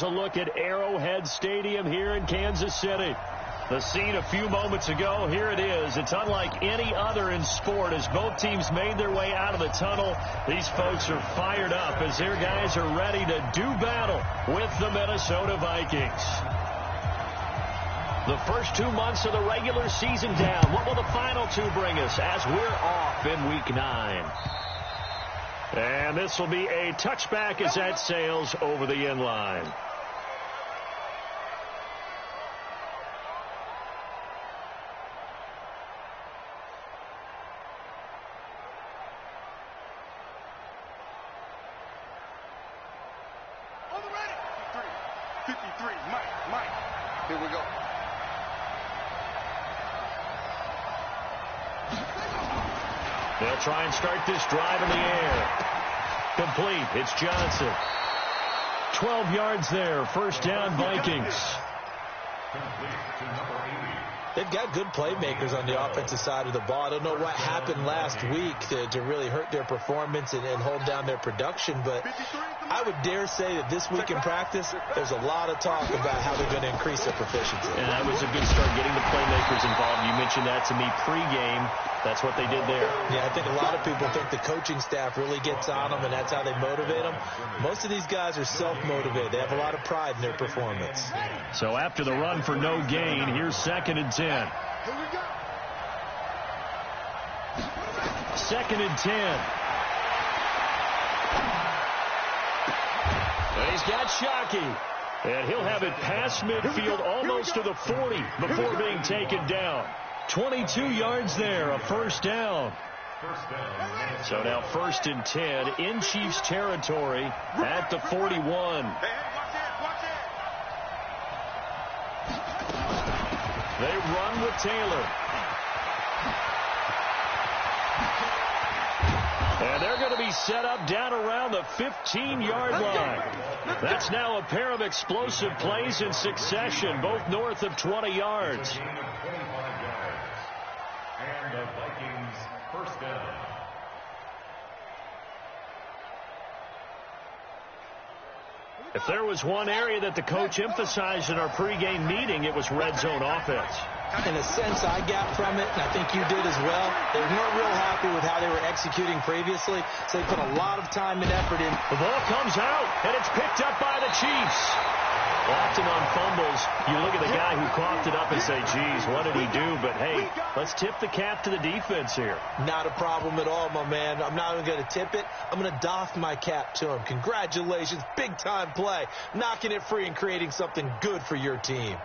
A look at Arrowhead Stadium here in Kansas City. The scene a few moments ago, here it is. It's unlike any other in sport as both teams made their way out of the tunnel. These folks are fired up as their guys are ready to do battle with the Minnesota Vikings. The first 2 months of the regular season down. What will the final two bring us as we're off in Week 9? And this will be a touchback as that sails over the end line. Here we go. They'll try and start this drive in the air. Complete. It's Johnson. 12 yards there. First down, Vikings. They've got good playmakers on the offensive side of the ball. I don't know what happened last week to really hurt their performance and hold down their production, but I would dare say that this week in practice, there's a lot of talk about how they're going to increase their proficiency. And that was a good start, getting the playmakers involved. You mentioned that to me pregame. That's what they did there. Yeah, I think a lot of people think the coaching staff really gets on them, and that's how they motivate them. Most of these guys are self-motivated. They have a lot of pride in their performance. So after the run for no gain, here's 2nd and 10. 2nd and 10. And he's got Shockey. And he'll have it past midfield almost to the 40 before being taken down. 22 yards there, a first down. So now 1st and 10 in Chiefs territory at the 41. They run with Taylor. And they're going to be set up down around the 15-yard line. That's now a pair of explosive plays in succession, both north of 20 yards. And the Vikings first down. If there was one area that the coach emphasized in our pregame meeting, it was red zone offense. In a sense, I got from it, and I think you did as well. They weren't real happy with how they were executing previously, so they put a lot of time and effort in. The ball comes out, and it's picked up by the Chiefs. Often on fumbles, you look at the guy who coughed it up and say, geez, what did he do? But, hey, let's tip the cap to the defense here. Not a problem at all, my man. I'm not even going to tip it. I'm going to doff my cap to him. Congratulations, big-time play. Knocking it free and creating something good for your team.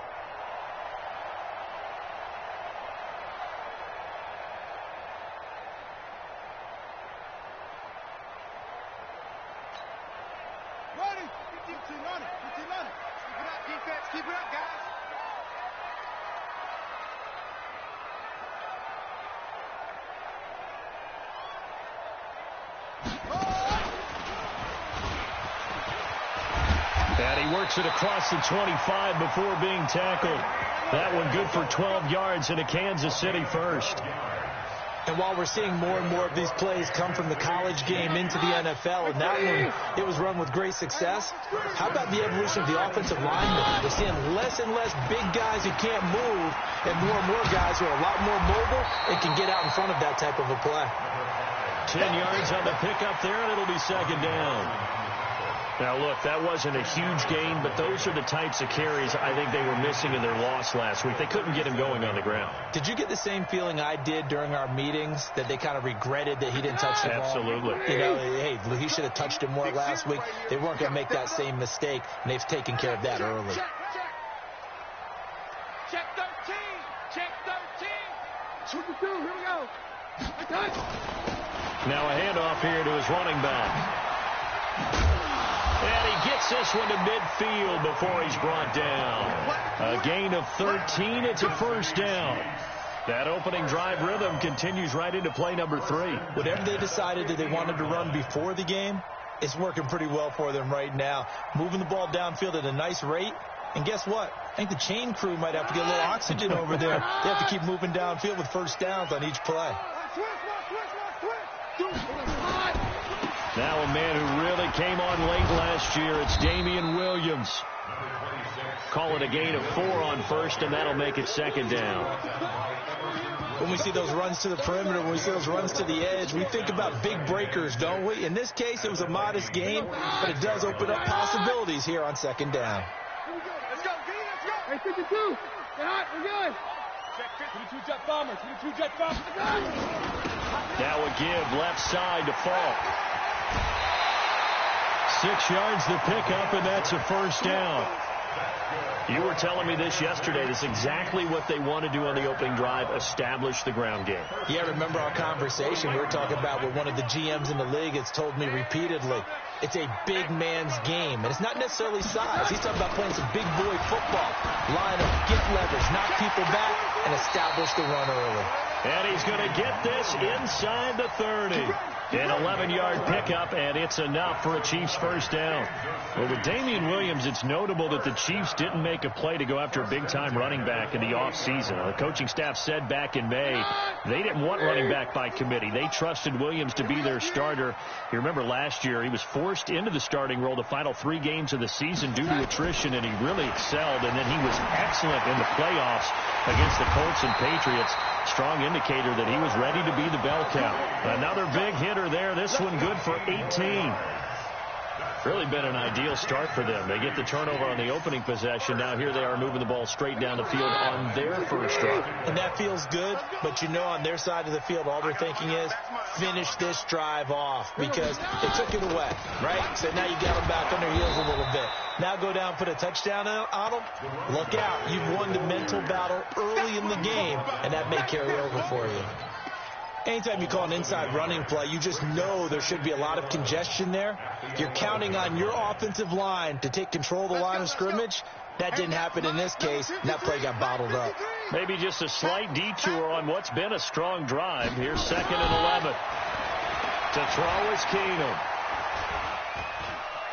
Works it across the 25 before being tackled. That one good for 12 yards in a Kansas City first. And while we're seeing more and more of these plays come from the college game into the NFL, and that one, it was run with great success. How about the evolution of the offensive linemen? We're seeing less and less big guys who can't move, and more guys who are a lot more mobile and can get out in front of that type of a play. 10 yards on the pickup there, and it'll be 2nd down. Now, look, that wasn't a huge gain, but those are the types of carries I think they were missing in their loss last week. They couldn't get him going on the ground. Did you get the same feeling I did during our meetings, that they kind of regretted that he didn't touch the ball? Absolutely. You know, hey, he should have touched it more last week. They weren't going to make that same mistake, and they've taken care of that early. Check 13. Check 13. Here we go. Now a handoff here to his running back. And he gets this one to midfield before he's brought down. A gain of 13. It's a first down. That opening drive rhythm continues right into play number 3. Whatever they decided that they wanted to run before the game, it's working pretty well for them right now. Moving the ball downfield at a nice rate. And guess what? I think the chain crew might have to get a little oxygen over there. They have to keep moving downfield with first downs on each play. Now a man who really came on late last year. It's Damian Williams. Call it a gain of 4 on first, and that'll make it second down. When we see those runs to the perimeter, when we see those runs to the edge, we think about big breakers, don't we? In this case, it was a modest gain, but it does open up possibilities here on second down. Let's go, G, let's go. Hey, 52. Get hot, we're good. Check, 22 jet bomber, 22 jet bomber. Now a give left side to Falk. 6 yards the pickup, and that's a first down. You were telling me this yesterday. This is exactly what they want to do on the opening drive, establish the ground game. Yeah, remember our conversation? We were talking about what one of the GMs in the league has told me repeatedly. It's a big man's game, and it's not necessarily size. He's talking about playing some big boy football. Line up, get leverage, knock people back, and establish the run early. And he's going to get this inside the 30. An 11-yard pickup, and it's enough for a Chiefs first down. Well, with Damian Williams, it's notable that the Chiefs didn't make a play to go after a big-time running back in the offseason. The coaching staff said back in May they didn't want running back by committee. They trusted Williams to be their starter. You remember last year he was forced into the starting role the final 3 games of the season due to attrition, and he really excelled. And then he was excellent in the playoffs against the Colts and Patriots. Strong indicator that he was ready to be the bell cow. Another big hitter there. This one good for 18. Really been an ideal start for them. They get the turnover on the opening possession. Now here they are moving the ball straight down the field on their first drive. And that feels good, but you know on their side of the field all they're thinking is finish this drive off because they took it away, right? So now you got them back on their heels a little bit. Now go down, put a touchdown on them. Look out. You've won the mental battle early in the game, and that may carry over for you. Anytime you call an inside running play, you just know there should be a lot of congestion there. You're counting on your offensive line to take control of the line of scrimmage. That didn't happen in this case, and that play got bottled up. Maybe just a slight detour on what's been a strong drive. Here's 2nd and 11. To throw is Keenum.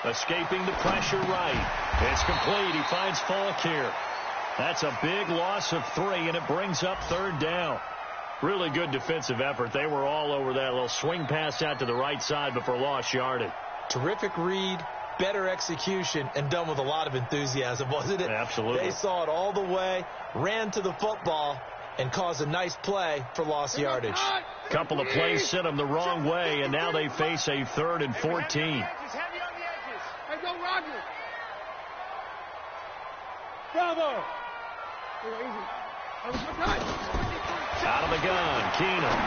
Escaping the pressure right. It's complete. He finds Falk here. That's a big loss of 3, and it brings up 3rd down. Really good defensive effort. They were all over that little swing pass out to the right side, but for lost yardage. Terrific read, better execution, and done with a lot of enthusiasm, wasn't it? Absolutely. They saw it all the way, ran to the football, and caused a nice play for lost yardage. Couple of plays sent them the wrong way, and now they face a 3rd and 14. Heavy on the edges. Hey, go Roger. Bravo. Easy. Out of the gun, Keenum.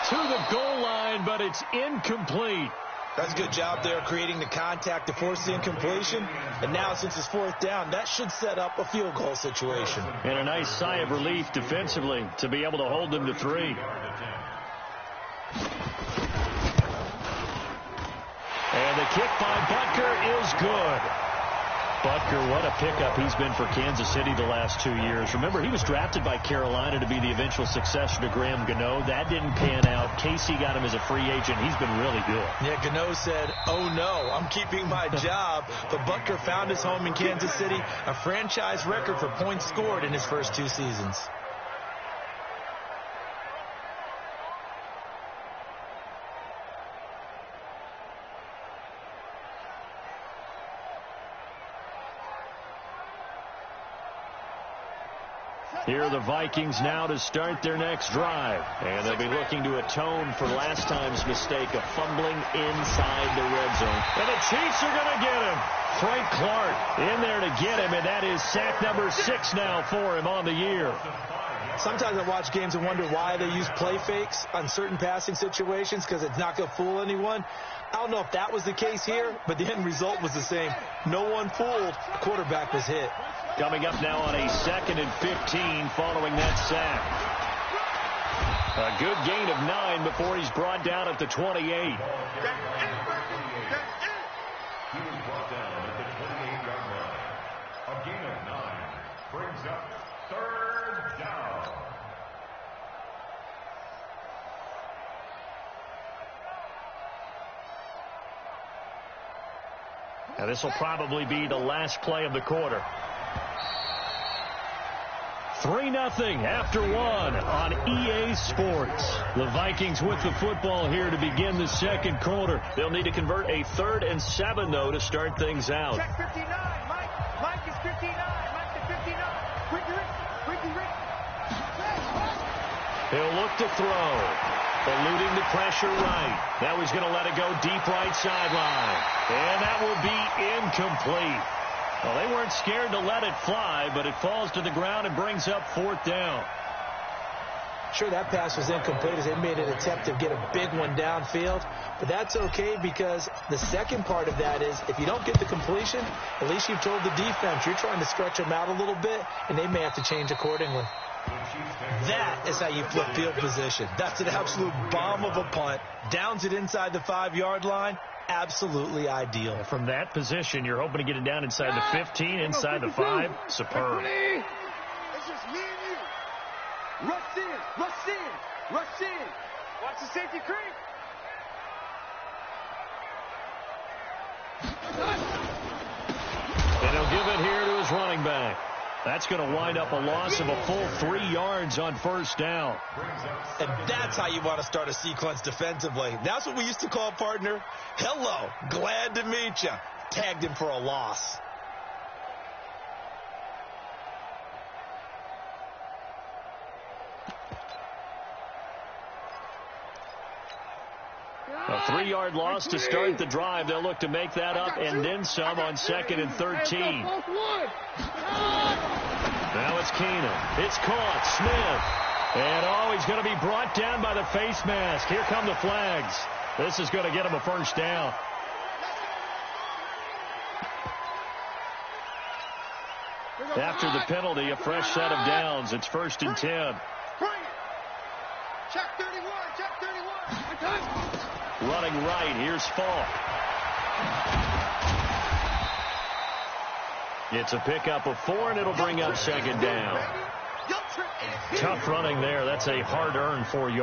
To the goal line, but it's incomplete. That's a good job there creating the contact to force the incompletion. And now since it's 4th down, that should set up a field goal situation. And a nice sigh of relief defensively to be able to hold them to 3. And the kick by Butker is good. Butker, what a pickup he's been for Kansas City the last 2 years. Remember, he was drafted by Carolina to be the eventual successor to Graham Gano. That didn't pan out. Casey got him as a free agent. He's been really good. Yeah, Gano said, oh no, I'm keeping my job. But Butker found his home in Kansas City, a franchise record for points scored in his first 2 seasons. Here are the Vikings now to start their next drive. And they'll be looking to atone for last time's mistake of fumbling inside the red zone. And the Chiefs are going to get him. Frank Clark in there to get him, and that is sack number 6 now for him on the year. Sometimes I watch games and wonder why they use play fakes on certain passing situations because it's not going to fool anyone. I don't know if that was the case here, but the end result was the same. No one fooled. The quarterback was hit. Coming up now on a 2nd and 15 following that sack. A good gain of 9 before he's brought down at the 28. He was brought down at the 28-yard line. A gain of 9 brings up 3rd down. Now this will probably be the last play of the quarter. 3-0 after one on EA Sports. The Vikings with the football here to begin the second quarter. They'll need to convert a 3rd and 7, though, to start things out. Check 59, Mike. Mike is 59. Mike is 59. Ricky. He'll look to throw. Eluding the pressure right. Now he's going to let it go deep right sideline. And that will be incomplete. Well, they weren't scared to let it fly, but it falls to the ground and brings up 4th down. Sure, that pass was incomplete as they made an attempt to get a big one downfield, but that's okay because the second part of that is if you don't get the completion, at least you've told the defense you're trying to stretch them out a little bit, and they may have to change accordingly. That is how you flip field position. That's an absolute bomb of a punt. Downs it inside the 5-yard line. Absolutely ideal. From that position, you're hoping to get it down inside the 15, inside the 5. Superb. It's just me and you. Rush in. Watch the safety creep. And he'll give it here to his running back. That's going to wind up a loss of a full 3 yards on 1st down. And that's how you want to start a sequence defensively. That's what we used to call, partner, hello, glad to meet you. Tagged him for a loss. A 3-yard loss to start the drive. They'll look to make that up and then some on 2nd and 13. Now it's Keenan. It's caught. Smith. And he's going to be brought down by the face mask. Here come the flags. This is going to get him a 1st down. After the penalty, a fresh set of downs. It's 1st and 10. Check 31. Running right, here's Falk. It's a pickup of 4, and it'll bring up 2nd down. Tough running there. That's a hard earn for you.